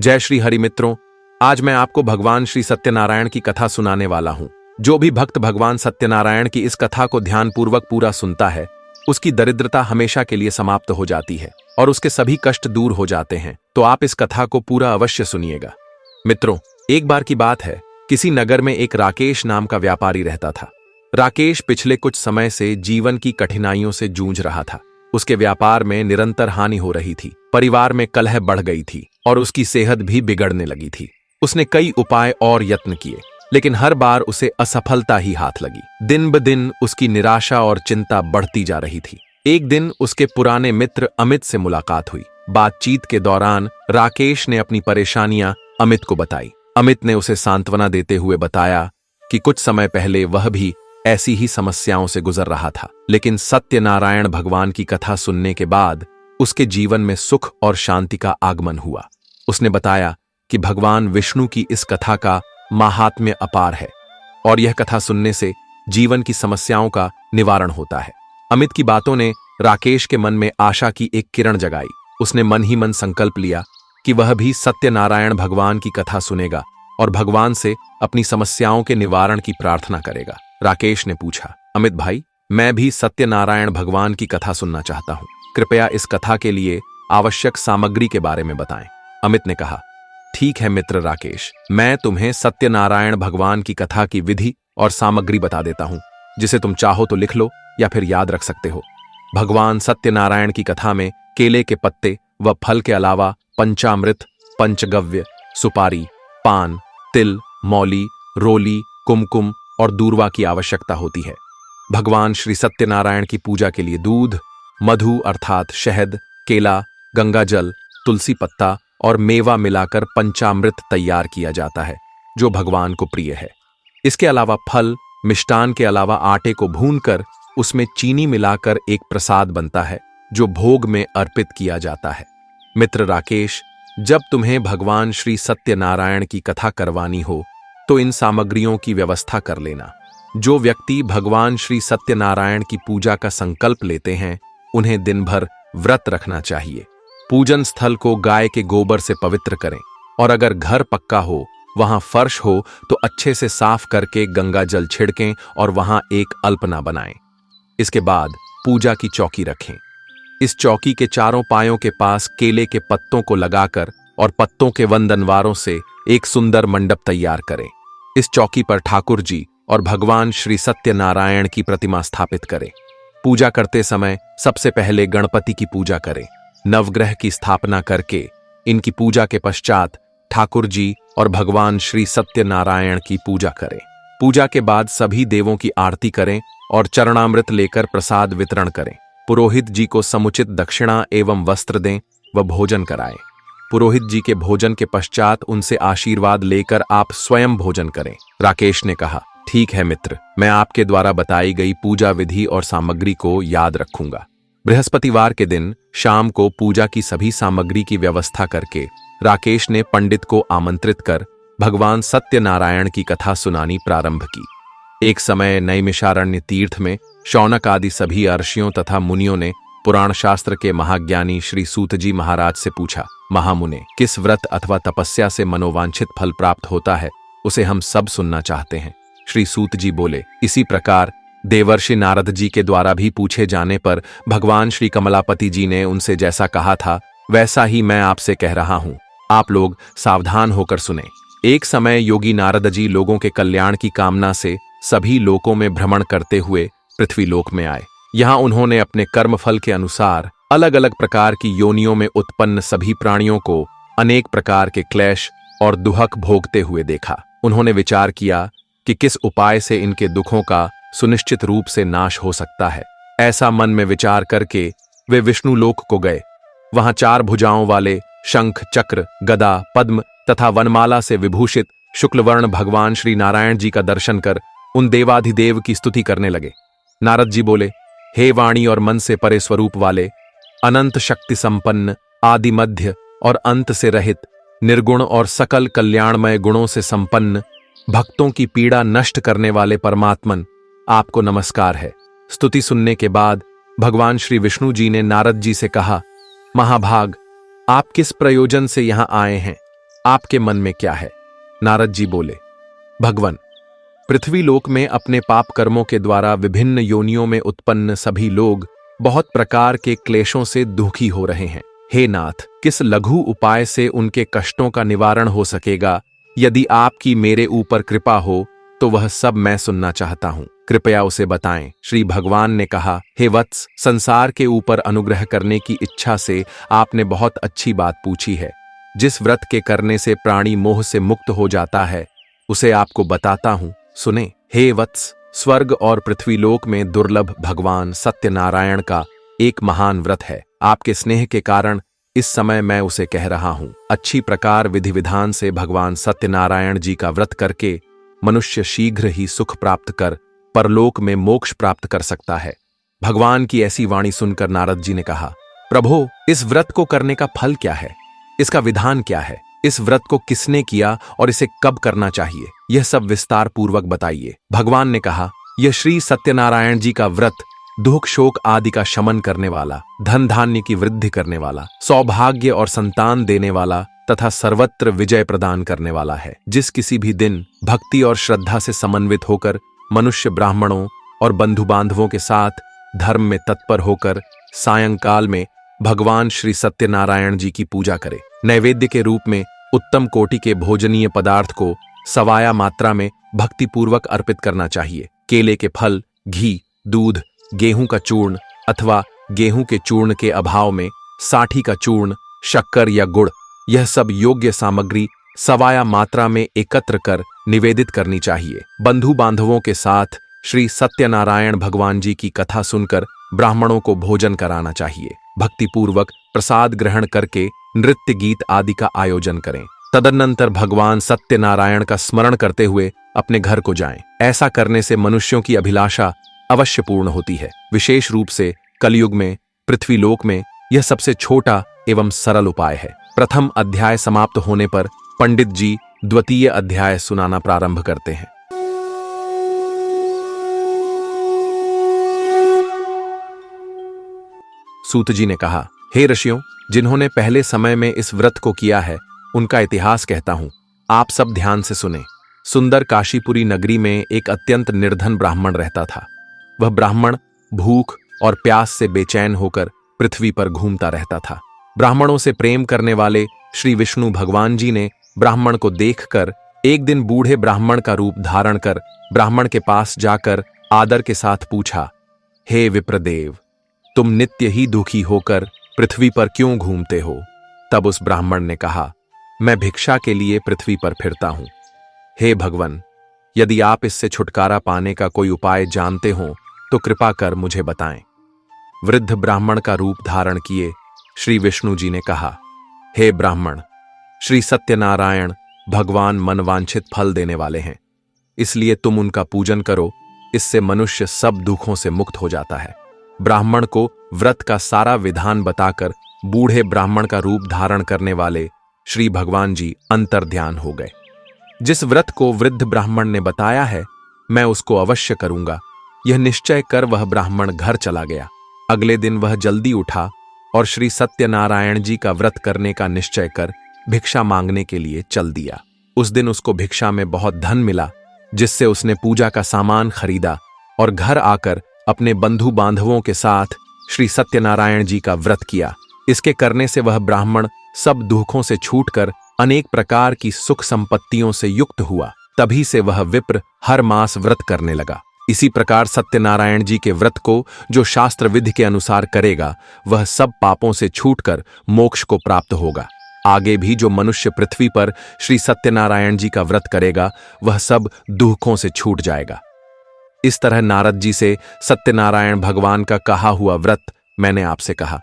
जय श्री हरि मित्रों, आज मैं आपको भगवान श्री सत्यनारायण की कथा सुनाने वाला हूं। जो भी भक्त भगवान सत्यनारायण की इस कथा को ध्यानपूर्वक पूरा सुनता है, उसकी दरिद्रता हमेशा के लिए समाप्त हो जाती है और उसके सभी कष्ट दूर हो जाते हैं। तो आप इस कथा को पूरा अवश्य सुनिएगा। मित्रों, एक बार की बात है, किसी नगर में एक राकेश नाम का व्यापारी रहता था। राकेश पिछले कुछ समय से जीवन की कठिनाइयों से जूझ रहा था। उसके व्यापार में निरंतर हानि हो रही थी, परिवार में कलह बढ़ गई थी और उसकी सेहत भी बिगड़ने लगी थी। उसने कई उपाय और यत्न किए, लेकिन हर बार उसे असफलता ही हाथ लगी। दिन ब दिन उसकी निराशा और चिंता बढ़ती जा रही थी। एक दिन उसके पुराने मित्र अमित से मुलाकात हुई। बातचीत के दौरान राकेश ने अपनी परेशानियां अमित को बताई। अमित ने उसे सांत्वना देते हुए बताया कि कुछ समय पहले वह भी ऐसी ही समस्याओं से गुजर रहा था, लेकिन सत्यनारायण भगवान की कथा सुनने के बाद उसके जीवन में सुख और शांति का आगमन हुआ। उसने बताया कि भगवान विष्णु की इस कथा का माहात्म्य अपार है और यह कथा सुनने से जीवन की समस्याओं का निवारण होता है। अमित की बातों ने राकेश के मन में आशा की एक किरण जगाई। उसने मन ही मन संकल्प लिया कि वह भी सत्यनारायण भगवान की कथा सुनेगा और भगवान से अपनी समस्याओं के निवारण की प्रार्थना करेगा। राकेश ने पूछा, अमित भाई, मैं भी सत्यनारायण भगवान की कथा सुनना चाहता हूं। कृपया इस कथा के लिए आवश्यक सामग्री के बारे में बताएं। अमित ने कहा, ठीक है मित्र राकेश, मैं तुम्हें सत्यनारायण भगवान की कथा की विधि और सामग्री बता देता हूं, जिसे तुम चाहो तो लिख लो या फिर याद रख सकते हो। भगवान सत्यनारायण की कथा में केले के पत्ते व फल के अलावा पंचामृत, पंचगव्य, सुपारी, पान, तिल, मौली, रोली, कुमकुम और दूर्वा की आवश्यकता होती है। भगवान श्री सत्यनारायण की पूजा के लिए दूध, मधु अर्थात शहद, केला, गंगाजल, तुलसी पत्ता और मेवा मिलाकर पंचामृत तैयार किया जाता है, जो भगवान को प्रिय है। इसके अलावा फल, मिष्टान के अलावा आटे को भूनकर उसमें चीनी मिलाकर एक प्रसाद बनता है, जो भोग में अर्पित किया जाता है। मित्र राकेश, जब तुम्हें भगवान श्री सत्यनारायण की कथा करवानी हो तो इन सामग्रियों की व्यवस्था कर लेना। जो व्यक्ति भगवान श्री सत्यनारायण की पूजा का संकल्प लेते हैं, उन्हें दिन भर व्रत रखना चाहिए। पूजन स्थल को गाय के गोबर से पवित्र करें और अगर घर पक्का हो, वहां फर्श हो तो अच्छे से साफ करके गंगा जल छिड़कें और वहां एक अल्पना बनाएं। इसके बाद पूजा की चौकी रखें। इस चौकी के चारों पायों के पास केले के पत्तों को लगाकर और पत्तों के वंदनवारों से एक सुंदर मंडप तैयार करें। इस चौकी पर ठाकुर जी और भगवान श्री सत्यनारायण की प्रतिमा स्थापित करें। पूजा करते समय सबसे पहले गणपति की पूजा करें। नवग्रह की स्थापना करके इनकी पूजा के पश्चात ठाकुर जी और भगवान श्री सत्यनारायण की पूजा करें। पूजा के बाद सभी देवों की आरती करें और चरणामृत लेकर प्रसाद वितरण करें। पुरोहित जी को समुचित दक्षिणा एवं वस्त्र दें व भोजन कराएं। पुरोहित जी के भोजन के पश्चात उनसे आशीर्वाद लेकर आप स्वयं भोजन करें। राकेश ने कहा, ठीक है मित्र, मैं आपके द्वारा बताई गई पूजा विधि और सामग्री को याद रखूंगा। बृहस्पतिवार के दिन शाम को पूजा की सभी सामग्री की व्यवस्था करके राकेश ने पंडित को आमंत्रित कर भगवान सत्यनारायण की कथा सुनानी प्रारंभ की। एक समय नैमिषारण्य तीर्थ में शौनक आदि सभी ऋषियों तथा मुनियों ने पुराण शास्त्र के महाज्ञानी श्री सूत जी महाराज से पूछा, महामुने, किस व्रत अथवा तपस्या से मनोवांछित फल प्राप्त होता है, उसे हम सब सुनना चाहते हैं। श्री सूत जी बोले, इसी प्रकार देवर्षि नारद जी के द्वारा भी पूछे जाने पर भगवान श्री कमलापति जी ने उनसे जैसा कहा था, वैसा ही मैं आपसे कह रहा हूं। आप लोग सावधान होकर सुने। एक समय योगी नारद जी लोगों के कल्याण की कामना से सभी लोकों में भ्रमण करते हुए पृथ्वी लोक में आए। यहाँ उन्होंने अपने कर्मफल के अनुसार अलग अलग प्रकार की योनियों में उत्पन्न सभी प्राणियों को अनेक प्रकार के क्लेश और दुहक भोगते हुए देखा। उन्होंने विचार किया कि किस उपाय से इनके दुखों का सुनिश्चित रूप से नाश हो सकता है। ऐसा मन में विचार करके वे विष्णु लोक को गए। वहां 4 भुजाओं वाले शंख, चक्र, गदा, पद्म तथा वनमाला से विभूषित शुक्लवर्ण भगवान श्री नारायण जी का दर्शन कर उन देवाधिदेव की स्तुति करने लगे। नारद जी बोले, हे वाणी और मन से परे स्वरूप वाले, अनंत शक्ति संपन्न, आदि मध्य और अंत से रहित, निर्गुण और सकल कल्याणमय गुणों से संपन्न, भक्तों की पीड़ा नष्ट करने वाले परमात्मन, आपको नमस्कार है। स्तुति सुनने के बाद भगवान श्री विष्णु जी ने नारद जी से कहा, महाभाग, आप किस प्रयोजन से यहां आए हैं? आपके मन में क्या है? नारद जी बोले, भगवन, पृथ्वी लोक में अपने पाप कर्मों के द्वारा विभिन्न योनियों में उत्पन्न सभी लोग बहुत प्रकार के क्लेशों से दुखी हो रहे हैं। हे नाथ, किस लघु उपाय से उनके कष्टों का निवारण हो सकेगा? यदि आपकी मेरे ऊपर कृपा हो तो वह सब मैं सुनना चाहता हूं, कृपया उसे बताएं। श्री भगवान ने कहा, हे वत्स, संसार के ऊपर अनुग्रह करने की इच्छा से आपने बहुत अच्छी बात पूछी है। जिस व्रत के करने से प्राणी मोह से मुक्त हो जाता है उसे आपको बताता हूं, सुने। हे वत्स, स्वर्ग और पृथ्वीलोक में दुर्लभ भगवान सत्यनारायण का एक महान व्रत है। आपके स्नेह के कारण इस समय मैं उसे कह रहा हूं। अच्छी प्रकार विधि विधान से भगवान सत्यनारायण जी का व्रत करके मनुष्य शीघ्र ही सुख प्राप्त कर परलोक में मोक्ष प्राप्त कर सकता है। भगवान की ऐसी वाणी सुनकर नारद जी ने कहा, प्रभो, इस व्रत को करने का फल क्या है? इसका विधान क्या है? इस व्रत को किसने किया और इसे कब करना चाहिए? यह सब विस्तार पूर्वक बताइए। भगवान ने कहा, यह श्री सत्यनारायण जी का व्रत दुख शोक आदि का शमन करने वाला, धन धान्य की वृद्धि करने वाला, सौभाग्य और संतान देने वाला तथा सर्वत्र विजय प्रदान करने वाला है। जिस किसी भी दिन भक्ति और श्रद्धा से समन्वित होकर मनुष्य ब्राह्मणों और बंधु बांधवों के साथ धर्म में तत्पर होकर सायंकाल में भगवान श्री सत्यनारायण जी की पूजा करे। नैवेद्य के रूप में उत्तम कोटि के भोजनीय पदार्थ को सवाया मात्रा में भक्तिपूर्वक अर्पित करना चाहिए। केले के फल, घी, दूध, गेहूं का चूर्ण अथवा गेहूं के चूर्ण के अभाव में साठी का चूर्ण, शक्कर या गुड़, यह सब योग्य सामग्री सवाया मात्रा में एकत्र कर निवेदित करनी चाहिए। बंधु बांधवों के साथ श्री सत्यनारायण भगवान जी की कथा सुनकर ब्राह्मणों को भोजन कराना चाहिए। भक्तिपूर्वक प्रसाद ग्रहण करके नृत्य गीत आदि का आयोजन करें। तदनंतर भगवान सत्यनारायण का स्मरण करते हुए अपने घर को जाएं। ऐसा करने से मनुष्यों की अभिलाषा अवश्य पूर्ण होती है। विशेष रूप से कलयुग में पृथ्वीलोक में यह सबसे छोटा एवं सरल उपाय है। प्रथम अध्याय समाप्त होने पर पंडित जी द्वितीय अध्याय सुनाना प्रारंभ करते हैं। सूत जी ने कहा, हे ऋषियों, जिन्होंने पहले समय में इस व्रत को किया है उनका इतिहास कहता हूं, आप सब ध्यान से सुने। सुंदर काशीपुरी नगरी में एक अत्यंत निर्धन ब्राह्मण रहता था। वह ब्राह्मण भूख और प्यास से बेचैन होकर पृथ्वी पर घूमता रहता था। ब्राह्मणों से प्रेम करने वाले श्री विष्णु भगवान जी ने ब्राह्मण को देखकर एक दिन बूढ़े ब्राह्मण का रूप धारण कर ब्राह्मण के पास जाकर आदर के साथ पूछा, हे विप्रदेव, तुम नित्य ही दुखी होकर पृथ्वी पर क्यों घूमते हो? तब उस ब्राह्मण ने कहा, मैं भिक्षा के लिए पृथ्वी पर फिरता हूं। हे भगवन, यदि आप इससे छुटकारा पाने का कोई उपाय जानते हो तो कृपा कर मुझे बताएं। वृद्ध ब्राह्मण का रूप धारण किए श्री विष्णु जी ने कहा, हे ब्राह्मण, श्री सत्यनारायण भगवान मनवांछित फल देने वाले हैं, इसलिए तुम उनका पूजन करो, इससे मनुष्य सब दुखों से मुक्त हो जाता है। ब्राह्मण को व्रत का सारा विधान बताकर बूढ़े ब्राह्मण का रूप धारण करने वाले श्री भगवान जी अंतर्ध्यान हो गए। जिस व्रत को वृद्ध ब्राह्मण ने बताया है मैं उसको अवश्य करूंगा, यह निश्चय कर वह ब्राह्मण घर चला गया। अगले दिन वह जल्दी उठा और श्री सत्यनारायण जी का व्रत करने का निश्चय कर भिक्षा मांगने के लिए चल दिया। उस दिन उसको भिक्षा में बहुत धन मिला, जिससे उसने पूजा का सामान खरीदा और घर आकर अपने बंधु बांधवों के साथ श्री सत्यनारायण जी का व्रत किया। इसके करने से वह ब्राह्मण सब दुखों से छूटकर अनेक प्रकार की सुख संपत्तियों से युक्त हुआ। तभी से वह विप्र हर मास व्रत करने लगा। इसी प्रकार सत्यनारायण जी के व्रत को जो शास्त्र विधि के अनुसार करेगा वह सब पापों से छूटकर मोक्ष को प्राप्त होगा। आगे भी जो मनुष्य पृथ्वी पर श्री सत्यनारायण जी का व्रत करेगा वह सब दुखों से छूट जाएगा। इस तरह नारद जी से सत्यनारायण भगवान का कहा हुआ व्रत मैंने आपसे कहा।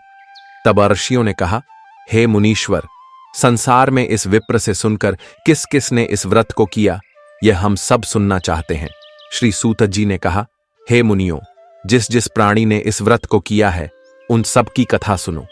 तब ऋषियों ने कहा, हे मुनीश्वर, संसार में इस विप्र से सुनकर किस किस ने इस व्रत को किया यह हम सब सुनना चाहते हैं। श्री सूत जी ने कहा, हे मुनियों, जिस जिस प्राणी ने इस व्रत को किया है उन सब की कथा सुनो।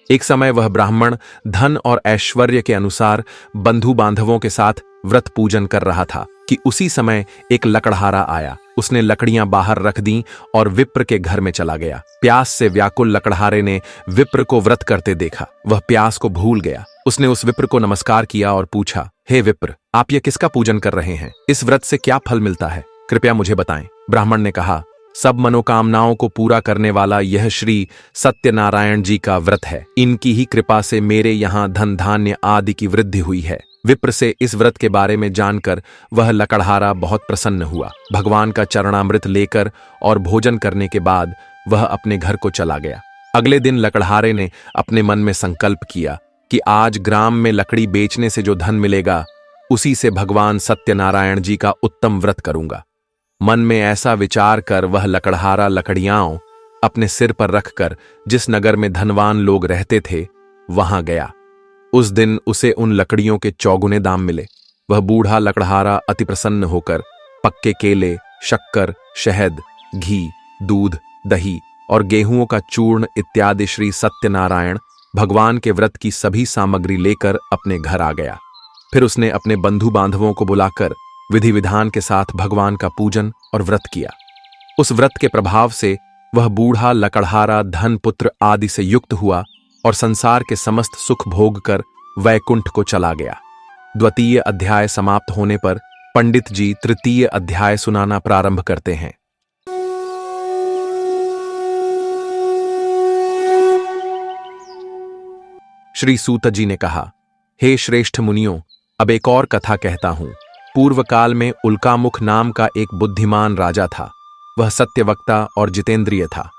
एक समय वह ब्राह्मण धन और ऐश्वर्य के अनुसार बंधु बांधवों के साथ व्रत पूजन कर रहा था कि उसी समय एक लकड़हारा आया। उसने लकड़ियां बाहर रख दी और विप्र के घर में चला गया। प्यास से व्याकुल लकड़हारे ने विप्र को व्रत करते देखा। वह प्यास को भूल गया उसने उस विप्र को नमस्कार किया और पूछा, हे विप्र, आप यह किसका पूजन कर रहे हैं? इस व्रत से क्या फल मिलता है? कृपया मुझे बताएं। ब्राह्मण ने कहा, सब मनोकामनाओं को पूरा करने वाला यह श्री सत्यनारायण जी का व्रत है। इनकी ही कृपा से मेरे यहाँ धन धान्य आदि की वृद्धि हुई है। विप्र से इस व्रत के बारे में जानकर वह लकड़हारा बहुत प्रसन्न हुआ। भगवान का चरणामृत लेकर और भोजन करने के बाद वह अपने घर को चला गया। अगले दिन लकड़हारे ने अपने मन में संकल्प किया कि आज ग्राम में लकड़ी बेचने से जो धन मिलेगा उसी से भगवान सत्यनारायण जी का उत्तम व्रत करूंगा। मन में ऐसा विचार कर वह लकड़हारा लकड़ियां अपने सिर पर रखकर जिस नगर में धनवान लोग रहते थे वहां गया। उस दिन उसे उन लकड़ियों के चौगुने दाम मिले। वह बूढ़ा लकड़हारा अति प्रसन्न होकर पक्के केले, शक्कर, शहद, घी, दूध, दही और गेहूंों का चूर्ण इत्यादि श्री सत्यनारायण भगवान के व्रत की सभी सामग्री लेकर अपने घर आ गया। फिर उसने अपने बंधु बांधवों को बुलाकर विधि विधान के साथ भगवान का पूजन और व्रत किया। उस व्रत के प्रभाव से वह बूढ़ा लकड़हारा धन पुत्र आदि से युक्त हुआ और संसार के समस्त सुख भोग कर वैकुंठ को चला गया। द्वितीय अध्याय समाप्त होने पर पंडित जी तृतीय अध्याय सुनाना प्रारंभ करते हैं। श्री सूत जी ने कहा, हे श्रेष्ठ मुनियों, अब एक और कथा कहता हूं। पूर्व काल में उल्कामुख नाम का एक बुद्धिमान राजा था। वह सत्यवक्ता और जितेंद्रिय था।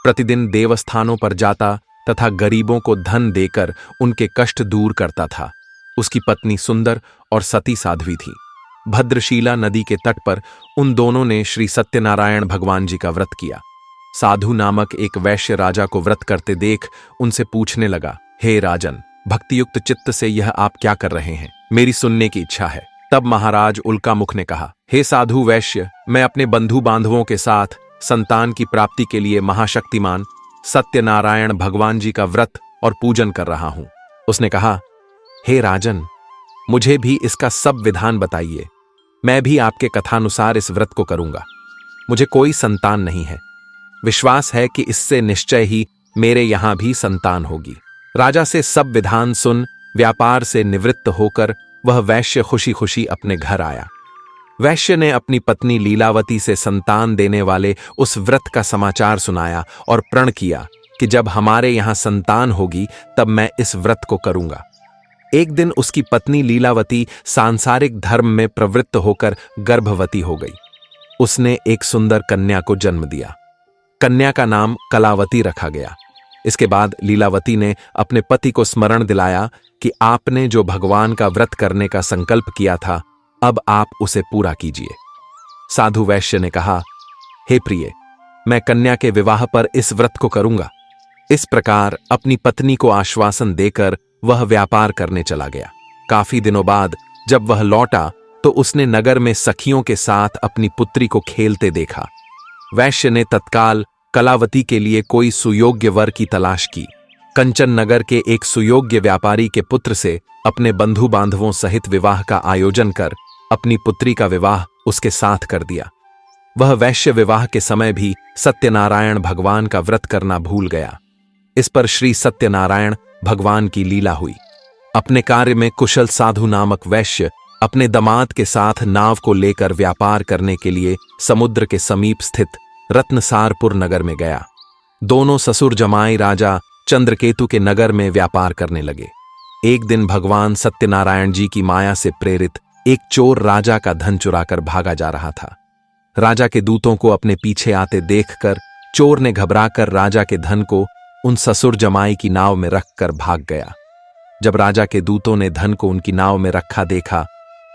प्रतिदिन देवस्थानों पर जाता तथा गरीबों को धन देकर उनके कष्ट दूर करता था। उसकी पत्नी सुंदर और सती साध्वी थी। भद्रशीला नदी के तट पर उन दोनों ने श्री सत्यनारायण भगवान जी का व्रत किया। साधु नामक एक वैश्य राजा को व्रत करते देख उनसे पूछने लगा, हे राजन, भक्तियुक्त चित्त से यह आप क्या कर रहे हैं? मेरी सुनने की इच्छा है। तब महाराज उल्कामुख ने कहा, हे साधु वैश्य, मैं अपने बंधु बांधवों के साथ संतान की प्राप्ति के लिए महाशक्तिमान सत्यनारायण भगवान जी का व्रत और पूजन कर रहा हूं। उसने कहा, हे राजन, मुझे भी इसका सब विधान बताइए। मैं भी आपके कथानुसार इस व्रत को करूंगा। मुझे कोई संतान नहीं है। विश्वास है कि इससे निश्चय ही मेरे यहां भी संतान होगी। राजा से सब विधान सुन व्यापार से निवृत्त होकर वह वैश्य खुशी खुशी अपने घर आया। वैश्य ने अपनी पत्नी लीलावती से संतान देने वाले उस व्रत का समाचार सुनाया और प्रण किया कि जब हमारे यहां संतान होगी तब मैं इस व्रत को करूंगा। एक दिन उसकी पत्नी लीलावती सांसारिक धर्म में प्रवृत्त होकर गर्भवती हो गई। उसने एक सुंदर कन्या को जन्म दिया। कन्या का नाम कलावती रखा गया। इसके बाद लीलावती ने अपने पति को स्मरण दिलाया कि आपने जो भगवान का व्रत करने का संकल्प किया था, अब आप उसे पूरा कीजिए। साधु वैश्य ने कहा, हे प्रिय, मैं कन्या के विवाह पर इस व्रत को करूंगा। इस प्रकार अपनी पत्नी को आश्वासन देकर वह व्यापार करने चला गया। काफी दिनों बाद जब वह लौटा तो उसने नगर में सखियों के साथ अपनी पुत्री को खेलते देखा। वैश्य ने तत्काल कलावती के लिए कोई सुयोग्य वर की तलाश की। कंचन नगर के एक सुयोग्य व्यापारी के पुत्र से अपने बंधु बांधवों सहित विवाह का आयोजन कर अपनी पुत्री का विवाह उसके साथ कर दिया। वह वैश्य विवाह के समय भी सत्यनारायण भगवान का व्रत करना भूल गया। इस पर श्री सत्यनारायण भगवान की लीला हुई। अपने कार्य में कुशल साधु नामक वैश्य अपने दामाद के साथ नाव को लेकर व्यापार करने के लिए समुद्र के समीप स्थित रत्नसारपुर नगर में गया। दोनों ससुर जमाई राजा चंद्रकेतु के नगर में व्यापार करने लगे। एक दिन भगवान सत्यनारायण जी की माया से प्रेरित एक चोर राजा का धन चुराकर भागा जा रहा था। राजा के दूतों को अपने पीछे आते देखकर चोर ने घबराकर राजा के धन को उन ससुर जमाई की नाव में रखकर भाग गया। जब राजा के दूतों ने धन को उनकी नाव में रखा देखा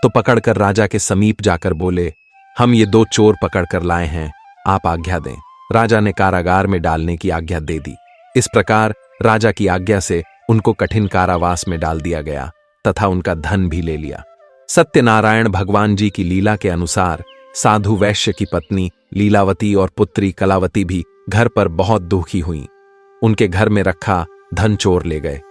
तो पकड़कर राजा के समीप जाकर बोले, हम ये दो चोर पकड़कर लाए हैं, आप आज्ञा दें। राजा ने कारागार में डालने की आज्ञा दे दी। इस प्रकार राजा की आज्ञा से उनको कठिन कारावास में डाल दिया गया तथा उनका धन भी ले लिया। सत्यनारायण भगवान जी की लीला के अनुसार साधु वैश्य की पत्नी लीलावती और पुत्री कलावती भी घर पर बहुत दुखी हुईं। उनके घर में रखा धन चोर ले गए।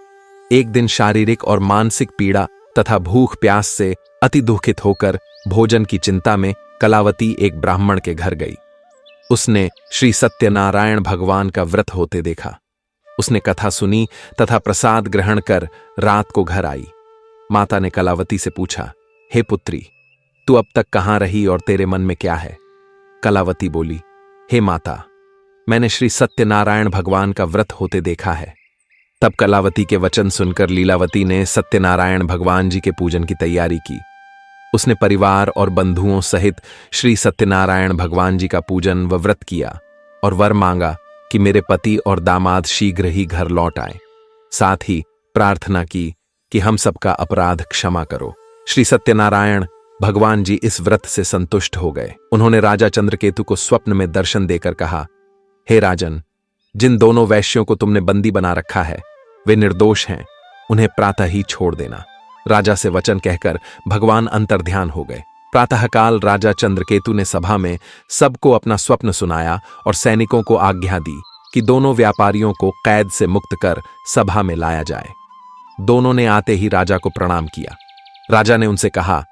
एक दिन शारीरिक और मानसिक पीड़ा तथा भूख प्यास से अति दुखित होकर भोजन की चिंता में कलावती एक ब्राह्मण के घर गई। उसने श्री सत्यनारायण भगवान का व्रत होते देखा। उसने कथा सुनी तथा प्रसाद ग्रहण कर रात को घर आई। माता ने कलावती से पूछा, हे पुत्री, तू अब तक कहाँ रही और तेरे मन में क्या है? कलावती बोली, हे माता, मैंने श्री सत्यनारायण भगवान का व्रत होते देखा है। तब कलावती के वचन सुनकर लीलावती ने सत्यनारायण भगवान जी के पूजन की तैयारी की। उसने परिवार और बंधुओं सहित श्री सत्यनारायण भगवान जी का पूजन व व्रत किया और वर मांगा कि मेरे पति और दामाद शीघ्र ही घर लौट आए। साथ ही प्रार्थना की कि हम सबका अपराध क्षमा करो। श्री सत्यनारायण भगवान जी इस व्रत से संतुष्ट हो गए। उन्होंने राजा चंद्रकेतु को स्वप्न में दर्शन देकर कहा, हे राजन, जिन दोनों वैश्यों को तुमने बंदी बना रखा है वे निर्दोष हैं, उन्हें प्रातः ही छोड़ देना। राजा से वचन कहकर भगवान अंतर्ध्यान हो गए। प्रातःकाल राजा चंद्रकेतु ने सभा में सबको अपना स्वप्न सुनाया और सैनिकों को आज्ञा दी कि दोनों व्यापारियों को कैद से मुक्त कर सभा में लाया जाए। दोनों ने आते ही राजा को प्रणाम किया। राजा ने उनसे कहा,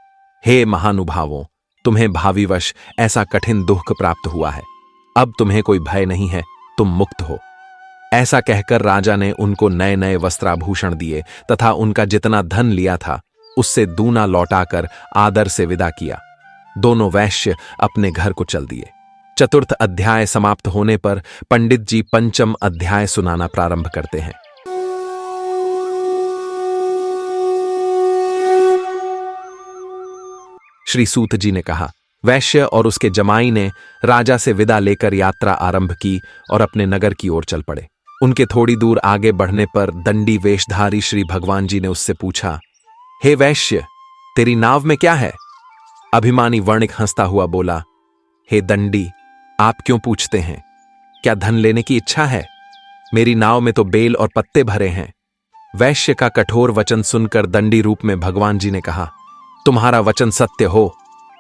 हे महानुभावों, तुम्हें भाविवश ऐसा कठिन दुख प्राप्त हुआ है, अब तुम्हें कोई भय नहीं है, तुम मुक्त हो। ऐसा कहकर राजा ने उनको नए नए वस्त्राभूषण दिए तथा उनका जितना धन लिया था उससे दूना लौटाकर आदर से विदा किया। दोनों वैश्य अपने घर को चल दिए। चतुर्थ अध्याय समाप्त होने पर पंडित जी पंचम अध्याय सुनाना प्रारंभ करते हैं। श्री सूत जी ने कहा, वैश्य और उसके जमाई ने राजा से विदा लेकर यात्रा आरंभ की और अपने नगर की ओर चल पड़े। उनके थोड़ी दूर आगे बढ़ने पर दंडी वेशधारी श्री भगवान जी ने उससे पूछा, हे वैश्य, तेरी नाव में क्या है? अभिमानी वर्णिक हंसता हुआ बोला, हे दंडी, आप क्यों पूछते हैं? क्या धन लेने की इच्छा है? मेरी नाव में तो बेल और पत्ते भरे हैं। वैश्य का कठोर वचन सुनकर दंडी रूप में भगवान जी ने कहा, तुम्हारा वचन सत्य हो।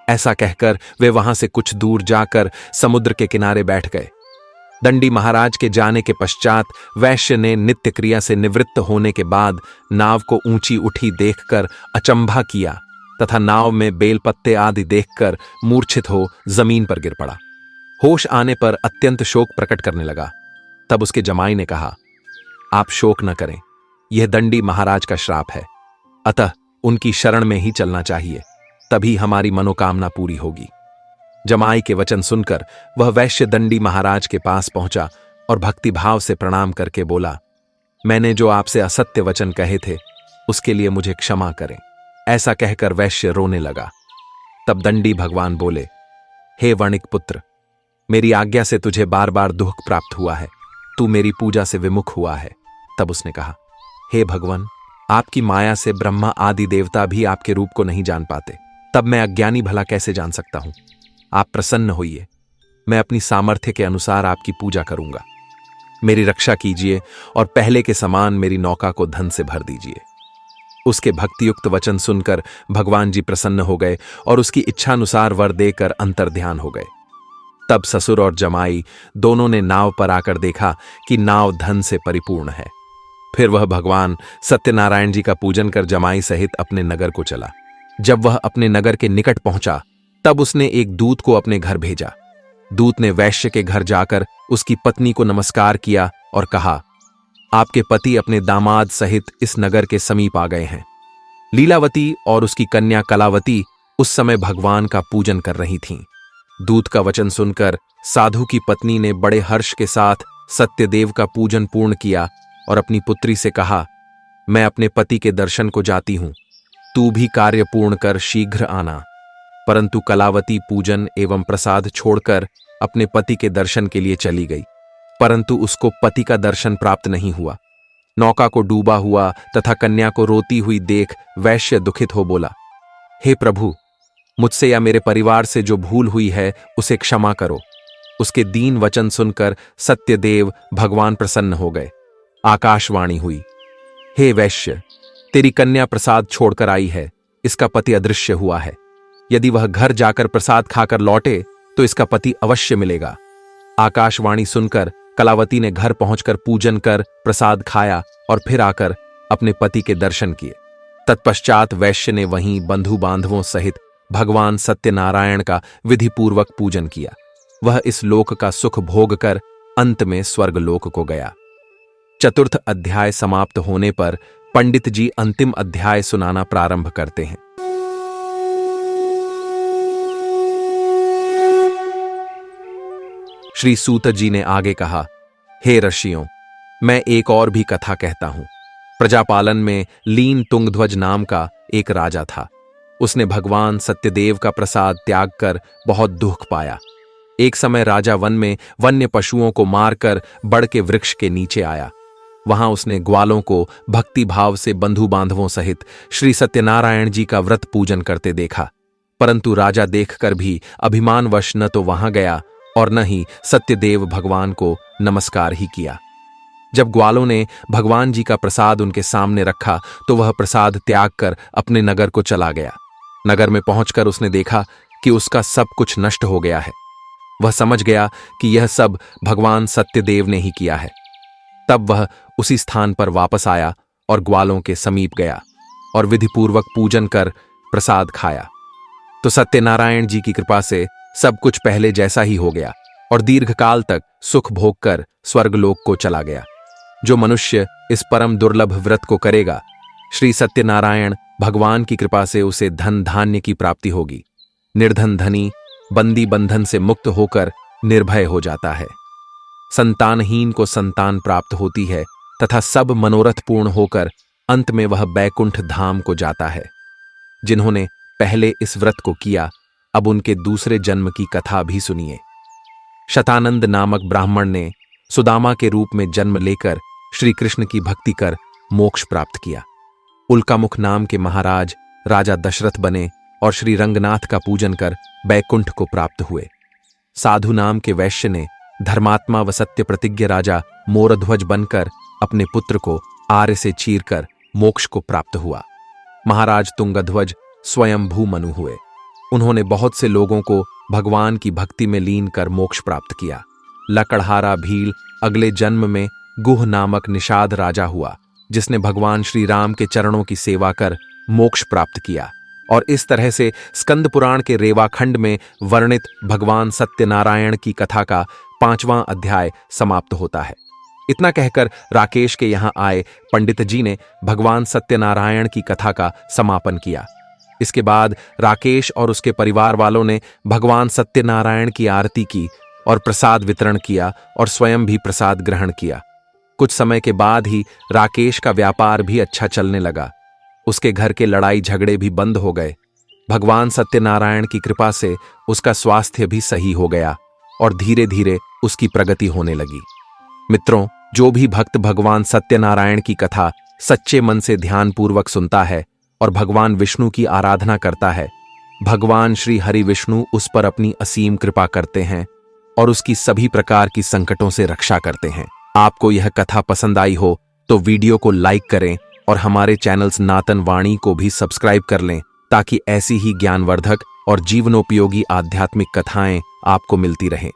ऐसा कहकर वे वहां से कुछ दूर जाकर समुद्र के किनारे बैठ गए। दंडी महाराज के जाने के पश्चात वैश्य ने नित्य क्रिया से निवृत्त होने के बाद नाव को ऊंची उठी देखकर अचंभा किया तथा नाव में बेलपत्ते आदि देखकर मूर्छित हो जमीन पर गिर पड़ा। होश आने पर अत्यंत शोक प्रकट करने लगा। तब उसके जमाई ने कहा, आप शोक न करें, यह दंडी महाराज का श्राप है, अतः उनकी शरण में ही चलना चाहिए, तभी हमारी मनोकामना पूरी होगी। जमाई के वचन सुनकर वह वैश्य दंडी महाराज के पास पहुंचा और भक्तिभाव से प्रणाम करके बोला, मैंने जो आपसे असत्य वचन कहे थे उसके लिए मुझे क्षमा करें। ऐसा कहकर वैश्य रोने लगा। तब दंडी भगवान बोले, हे वर्णिक पुत्र, मेरी आज्ञा से तुझे बार बार दुख प्राप्त हुआ है, तू मेरी पूजा से विमुख हुआ है। तब उसने कहा, हे भगवान, आपकी माया से ब्रह्मा आदि देवता भी आपके रूप को नहीं जान पाते, तब मैं अज्ञानी भला कैसे जान सकता हूं? आप प्रसन्न होइए, मैं अपनी सामर्थ्य के अनुसार आपकी पूजा करूंगा। मेरी रक्षा कीजिए और पहले के समान मेरी नौका को धन से भर दीजिए। उसके भक्तियुक्त वचन सुनकर भगवान जी प्रसन्न हो गए और उसकी इच्छानुसार वर देकर अंतर्ध्यान हो गए। तब ससुर और जमाई दोनों ने नाव पर आकर देखा कि नाव धन से परिपूर्ण है। फिर वह भगवान सत्यनारायण जी का पूजन कर जमाई सहित अपने नगर को चला। जब वह अपने नगर के निकट पहुंचा तब उसने एक दूत को अपने घर भेजा। दूत ने वैश्य के घर जाकर उसकी पत्नी को नमस्कार किया और कहा, आपके पति अपने दामाद सहित इस नगर के समीप आ गए हैं। लीलावती और उसकी कन्या कलावती उस समय भगवान का पूजन कर रही थीं। दूत का वचन सुनकर साधु की पत्नी ने बड़े हर्ष के साथ सत्यदेव का पूजन पूर्ण किया और अपनी पुत्री से कहा, मैं अपने पति के दर्शन को जाती हूं, तू भी कार्य पूर्ण कर शीघ्र आना। परंतु कलावती पूजन एवं प्रसाद छोड़कर अपने पति के दर्शन के लिए चली गई, परंतु उसको पति का दर्शन प्राप्त नहीं हुआ। नौका को डूबा हुआ तथा कन्या को रोती हुई देख वैश्य दुखित हो बोला, हे प्रभु, मुझसे या मेरे परिवार से जो भूल हुई है उसे क्षमा करो। उसके दीन वचन सुनकर सत्यदेव भगवान प्रसन्न हो गए। आकाशवाणी हुई, हे वैश्य, तेरी कन्या प्रसाद छोड़कर आई है, इसका पति अदृश्य हुआ है। यदि वह घर जाकर प्रसाद खाकर लौटे तो इसका पति अवश्य मिलेगा। आकाशवाणी सुनकर कलावती ने घर पहुंचकर पूजन कर प्रसाद खाया और फिर आकर अपने पति के दर्शन किए। तत्पश्चात वैश्य ने वहीं बंधु बांधवों सहित भगवान सत्यनारायण का विधिपूर्वक पूजन किया। वह इस लोक का सुख भोग कर अंत में स्वर्ग लोक को गया। चतुर्थ अध्याय समाप्त होने पर पंडित जी अंतिम अध्याय सुनाना प्रारंभ करते हैं। श्री सूत जी ने आगे कहा, हे ऋषियों, मैं एक और भी कथा कहता हूं। प्रजापालन में लीन तुंगध्वज नाम का एक राजा था। उसने भगवान सत्यदेव का प्रसाद त्याग कर बहुत दुख पाया। एक समय राजा वन में वन्य पशुओं को मारकर बड़ के वृक्ष के नीचे आया। वहां उसने ग्वालों को भक्ति भाव से बंधु बांधवों सहित श्री सत्यनारायण जी का व्रत पूजन करते देखा, परंतु राजा देखकर भी अभिमानवश न तो वहां गया और न ही सत्यदेव भगवान को नमस्कार ही किया। जब ग्वालों ने भगवान जी का प्रसाद उनके सामने रखा तो वह प्रसाद त्याग कर अपने नगर को चला गया। नगर में पहुंचकर उसने देखा कि उसका सब कुछ नष्ट हो गया है। वह समझ गया कि यह सब भगवान सत्यदेव ने ही किया है। तब वह उसी स्थान पर वापस आया और ग्वालों के समीप गया और विधिपूर्वक पूजन कर प्रसाद खाया। तो सत्यनारायण जी की कृपा से सब कुछ पहले जैसा ही हो गया और दीर्घकाल तक सुख भोग कर स्वर्गलोक को चला गया। जो मनुष्य इस परम दुर्लभ व्रत को करेगा, श्री सत्यनारायण भगवान की कृपा से उसे धन धान्य की प्राप्ति होगी। निर्धन धनी बंदी बंधन से मुक्त होकर निर्भय हो जाता है। संतानहीन को संतान प्राप्त होती है तथा सब मनोरथ पूर्ण होकर अंत में वह बैकुंठ धाम को जाता है। जिन्होंने पहले इस व्रत को किया, अब उनके दूसरे जन्म की कथा भी सुनिए। शतानंद नामक ब्राह्मण ने सुदामा के रूप में जन्म लेकर श्री कृष्ण की भक्ति कर मोक्ष प्राप्त किया। उल्कामुख नाम के महाराज राजा दशरथ बने और श्री रंगनाथ का पूजन कर बैकुंठ को प्राप्त हुए। साधु नाम के वैश्य ने धर्मात्मा व सत्य प्रतिज्ञ राजा मोरध्वज बनकर अपने पुत्र को आर्य से चीरकर मोक्ष को प्राप्त हुआ। महाराज तुंगध्वज स्वयंभू मनु हुए। उन्होंने बहुत से लोगों को भगवान की भक्ति में लीन कर मोक्ष प्राप्त किया। लकड़हारा भील अगले जन्म में गुह नामक निषाद राजा हुआ, जिसने भगवान श्री राम के चरणों की सेवा कर मोक्ष प्राप्त किया। और इस तरह से स्कंद पुराण के रेवाखंड में वर्णित भगवान सत्यनारायण की कथा का 5वां अध्याय समाप्त होता है। इतना कहकर राकेश के यहां आए पंडित जी ने भगवान सत्यनारायण की कथा का समापन किया। इसके बाद राकेश और उसके परिवार वालों ने भगवान सत्यनारायण की आरती की और प्रसाद वितरण किया और स्वयं भी प्रसाद ग्रहण किया। कुछ समय के बाद ही राकेश का व्यापार भी अच्छा चलने लगा। उसके घर के लड़ाई झगड़े भी बंद हो गए। भगवान सत्यनारायण की कृपा से उसका स्वास्थ्य भी सही हो गया और धीरे धीरे उसकी प्रगति होने लगी। मित्रों, जो भी भक्त भगवान सत्यनारायण की कथा सच्चे मन से ध्यानपूर्वक सुनता है और भगवान विष्णु की आराधना करता है, भगवान श्री हरि विष्णु उस पर अपनी असीम कृपा करते हैं और उसकी सभी प्रकार की संकटों से रक्षा करते हैं। आपको यह कथा पसंद आई हो तो वीडियो को लाइक करें और हमारे चैनल सनातन वाणी को भी सब्सक्राइब कर लें, ताकि ऐसी ही ज्ञानवर्धक और जीवनोपयोगी आध्यात्मिक कथाएं आपको मिलती रहें।